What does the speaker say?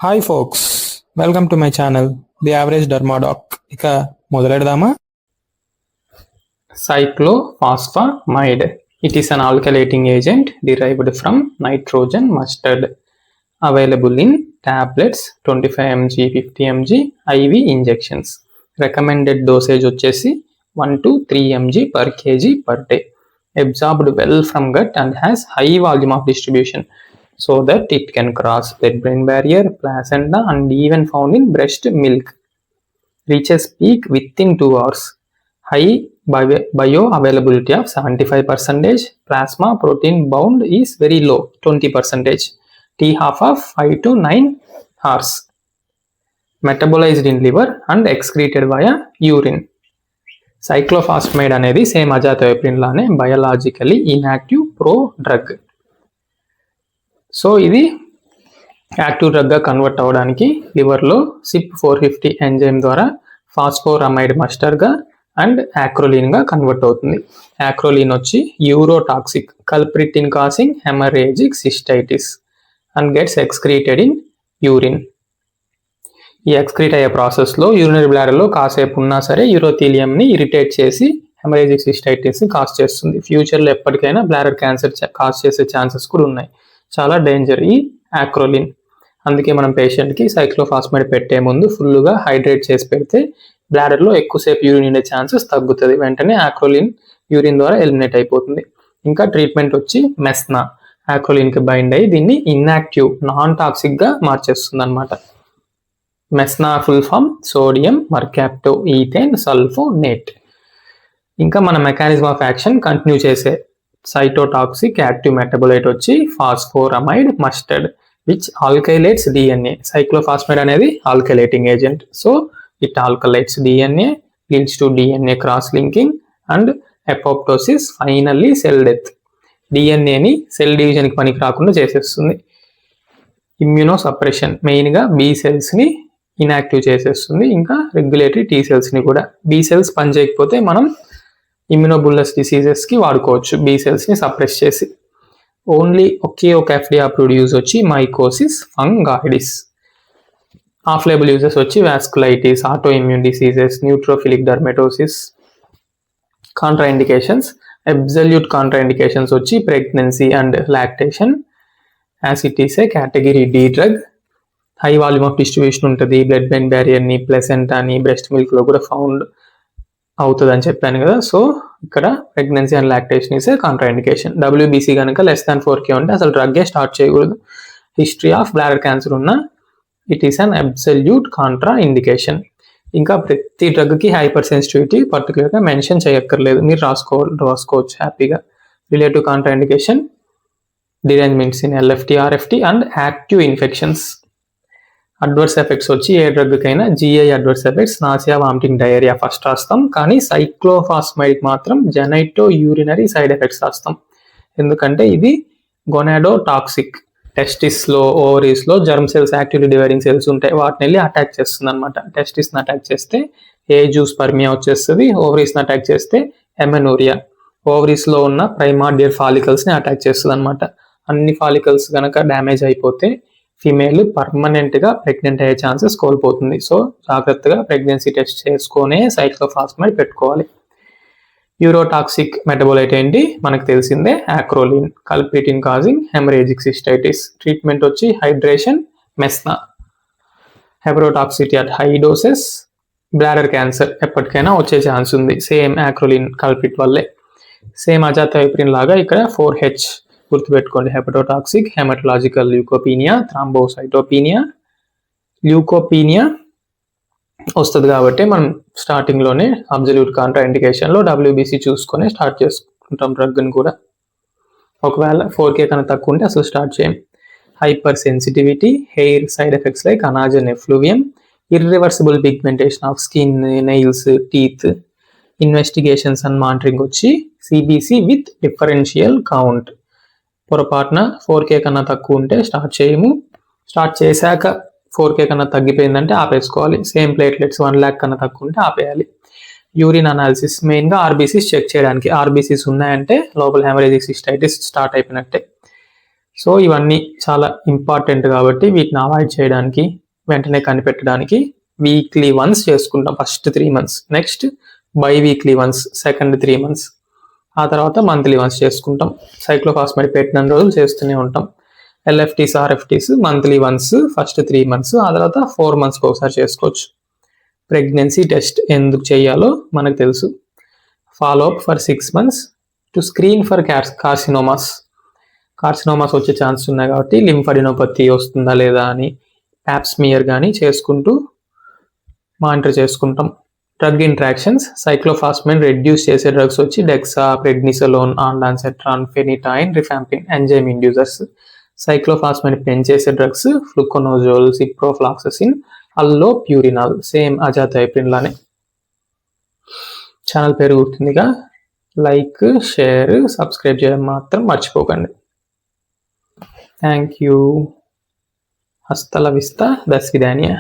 Hi folks, welcome to my channel the average Dermadoc. ఇక మొదలెడదామా? Cyclophosphamide. It is an alkylating agent derived from nitrogen mustard. Available in tablets 25 mg, 50 mg, IV injections. Recommended dosage వచ్చేసి 1 to 3 mg per kg per day. Absorbed well from gut and has high volume of distribution, so that it can cross blood-brain barrier, placenta, and even found in breast milk. Reaches peak within 2 hours. High bioavailability of 75%. Plasma protein bound is very low, 20%. T-half of 5 to 9 hours. Metabolized in liver and excreted via urine. Cyclophosphamide అనేది same అజాథయోప్రిన్ లానే biologically inactive pro drug. So ఇది active డ్రగ్గా convert అవ్వడానికి లివర్లో CYP450 enzyme ద్వారా ఫాస్ఫోరమైడ్ మస్టర్గా and యాక్రోలిన్గా convert అవుతుంది. Acrolein వచ్చి urotoxic, culprit in causing haemorrhagic cystitis and gets excreted in urine. ఈ excrete అయ్యే ప్రాసెస్లో యూరినరీ బ్లాడర్లో కాసేపు ఉన్నా సరే యూరోథీలియంని ఇరిటేట్ చేసి హెమరేజిక్ సిస్టైటిస్ని కాజ్ చేస్తుంది. ఫ్యూచర్లో ఎప్పటికైనా బ్లాడర్ క్యాన్సర్ కాజ్ చేసే ఛాన్సెస్ కూడా ఉన్నాయి. చాలా డేంజర్ ఈ యాక్రోలిన్. అందుకే మనం పేషెంట్కి సైక్లోఫాస్మైడ్ పెట్టే ముందు ఫుల్గా హైడ్రేట్ చేసి పెడితే బ్లాడర్లో ఎక్కువసేపు యూరిన్ ఉండే ఛాన్సెస్ తగ్గుతుంది. వెంటనే యాక్రోలిన్ యూరిన్ ద్వారా ఎలిమినేట్ అయిపోతుంది. ఇంకా ట్రీట్మెంట్ వచ్చి మెస్నా, యాక్రోలిన్కి బైండ్ అయ్యి దీన్ని ఇన్యాక్టివ్, నాన్ టాక్సిక్గా మార్చేస్తుంది అనమాట. Mesna full form sodium mercapto ethane sulphonate. ఇంకా మన మెకానిజం ఆఫ్ యాక్షన్ కంటిన్యూ చేసే సైటోటాక్సిక్ యాక్టివ్ మెటబోలైట్ వచ్చి phosphoramide mustard, which alkylates DNA. Cyclophosphamide అనేది alkylating agent, so it alkylates DNA, leads to DNA cross linking and apoptosis, finally cell death. DNAని cell డివిజన్కి పనికి రాకుండా చేసేస్తుంది. ఇమ్యూనో సప్రెషన్, మెయిన్గా B సెల్స్ని ఇన్యాక్టివ్ చేసేస్తుంది. ఇంకా రెగ్యులేటరీ T సెల్స్ని కూడా. B సెల్స్ పనిచేయకపోతే మనం ఇమ్యూనోబుల్లస్ డిసీజెస్కి వాడుకోవచ్చు B సెల్స్ని సప్రెస్ చేసి. ఓన్లీ ఒకే ఒక FDA అప్రూవ్డ్ యూజ్ వచ్చి mycosis fungoides. Off label uses వచ్చి vasculitis, autoimmune diseases, neutrophilic dermatosis. Contraindications, absolute contraindications వచ్చి pregnancy and lactation, as it is a category D drug. High volume of distribution ఉంటుంది. Blood brain బ్యారియర్ని, ప్లెసెంటాని, breast మిల్క్లో కూడా found అవుతుంది అని చెప్పాను కదా. సో ఇక్కడ pregnancy and lactation is a contraindication. WBC కనుక <4K ఉంటే అసలు డ్రగ్గే స్టార్ట్ చేయకూడదు. హిస్టరీ ఆఫ్ బ్లాడర్ క్యాన్సర్ ఉన్న it is an absolute contraindication. ఇంకా ప్రతి డ్రగ్కి హైపర్ సెన్సిటివిటీ పర్టికులర్గా మెన్షన్ చేయక్కర్లేదు, మీరు రాసుకోవచ్చు హ్యాపీగా. Relative contraindication, derangements in LFT, RFT and active infections. Adverse effects వచ్చి ఏ డ్రగ్కైనా GI adverse effects, nausea, vomiting, diarrhoea first రాస్తాం. కానీ సైక్లోఫాస్మైడ్కి మాత్రం జెనైటో యూరినరీ సైడ్ ఎఫెక్ట్స్ రాస్తాం. ఎందుకంటే ఇది గొనాడోటాక్సిక్. టెస్టిస్లో, ఓవరీస్లో germ cells, actively dividing cells ఉంటాయి, వాటిని వెళ్ళి అటాక్ చేస్తుంది అనమాట. టెస్టిస్ని అటాక్ చేస్తే జూస్పర్మియా వచ్చేస్తుంది. ఓవరీస్ని అటాక్ చేస్తే ఎమెనోరియా. ఓవరీస్లో ఉన్న ప్రైమార్డియల్ ఫాలికల్స్ని అటాక్ చేస్తుంది అనమాట. అన్ని ఫాలికల్స్ కనుక డ్యామేజ్ అయిపోతే ఫీమేల్ పర్మనెంట్గా ప్రెగ్నెంట్ అయ్యే ఛాన్సెస్ కోల్పోతుంది. సో జాగ్రత్తగా ప్రెగ్నెన్సీ టెస్ట్ చేసుకునే సైక్లోఫాస్మైడ్ పెట్టుకోవాలి. యూరోటాక్సిక్ మెటబోలైట్ ఏంటి మనకు తెలిసిందే, acrolein, culprit in causing haemorrhagic cystitis. Treatment వచ్చి hydration, mesna. Hepatotoxicity at high doses, bladder cancer ఎప్పటికైనా వచ్చే ఛాన్స్ ఉంది సేమ్ యాక్రోలిన్ కల్ప్రిట్ వల్లే. సేమ్ అజాథయోప్రిన్ లాగా ఇక్కడ 4H గుర్తుపెట్టుకోండి. Hepatotoxic, haematological leukopenia, thrombocytopenia. Leukopenia వస్తుంది కాబట్టి మనం స్టార్టింగ్లోనే అబ్సల్యూట్ కాంట్రా ఇండికేషన్లో WBC చూసుకొని స్టార్ట్ చేసుకుంటాం డ్రగ్ని కూడా. ఒకవేళ 4K కన్నా తక్కువ ఉంటే అసలు స్టార్ట్ చేయం. Hypersensitivity, hair side effects like anagen effluvium, irreversible pigmentation of skin, nails, teeth. Investigations and monitoring వచ్చి CBC విత్ డిఫరెన్షియల్ కౌంట్. పొరపాటున 4K కన్నా తక్కువ ఉంటే స్టార్ట్ చేయము. స్టార్ట్ చేశాక 4K కన్నా తగ్గిపోయిందంటే ఆపేసుకోవాలి. సేమ్ ప్లేట్లెట్స్ 1 lakh కన్నా తక్కువ ఉంటే ఆపేయాలి. యూరిన్ అనాలిసిస్, మెయిన్గా RBCs చెక్ చేయడానికి. RBCs ఉన్నాయంటే లోపల హెమరేజిక్ సిస్టైటిస్ స్టార్ట్ అయిపోయినట్టే. సో ఇవన్నీ చాలా ఇంపార్టెంట్ కాబట్టి వీటిని అవాయిడ్ చేయడానికి, వెంటనే కనిపెట్టడానికి వీక్లీ వన్స్ చేసుకుంటాం first 3 months. Next weekly once second 3 months. ఆ తర్వాత మంత్లీ వన్స్ చేసుకుంటాం. సైక్లోఫాస్మైడ్ పెట్టిన రోజులు చేస్తూనే ఉంటాం. ఎల్ఎఫ్టీస్, ఆర్ఎఫ్టీస్ మంత్లీ వన్స్ ఫస్ట్ 3 months, ఆ తర్వాత 4 monthsకి ఒకసారి చేసుకోవచ్చు. ప్రెగ్నెన్సీ టెస్ట్ ఎందుకు చేయాలో మనకు తెలుసు. Follow up for 6 months to screen for carcinomas. Carcinomas వచ్చే ఛాన్స్ ఉన్నాయి కాబట్టి లింఫాడినోపతి వస్తుందా లేదా అని ప్యాప్స్మియర్ కానీ చేసుకుంటూ మానిటర్ చేసుకుంటాం. డ్రగ్ ఇంట్రాక్షన్స్, సైక్లోఫాస్మైడ్ రెడ్యూస్ చేసే డ్రగ్స్ వచ్చి dexa, prednisolone, ondansetron, phenytoin, rifampin enzyme inducers. Cyclophosphamide పెంచేసే drugs fluconazole, ciprofloxacin, allopurinol, same azathioprine లానే. ఛానల్ పేరు గుర్తుందిగా, లైక్, షేర్, సబ్స్క్రైబ్ చేయడం మాత్రం మర్చిపోకండి. Thank you. హస్త లా విస్తా, దస్విదానియా.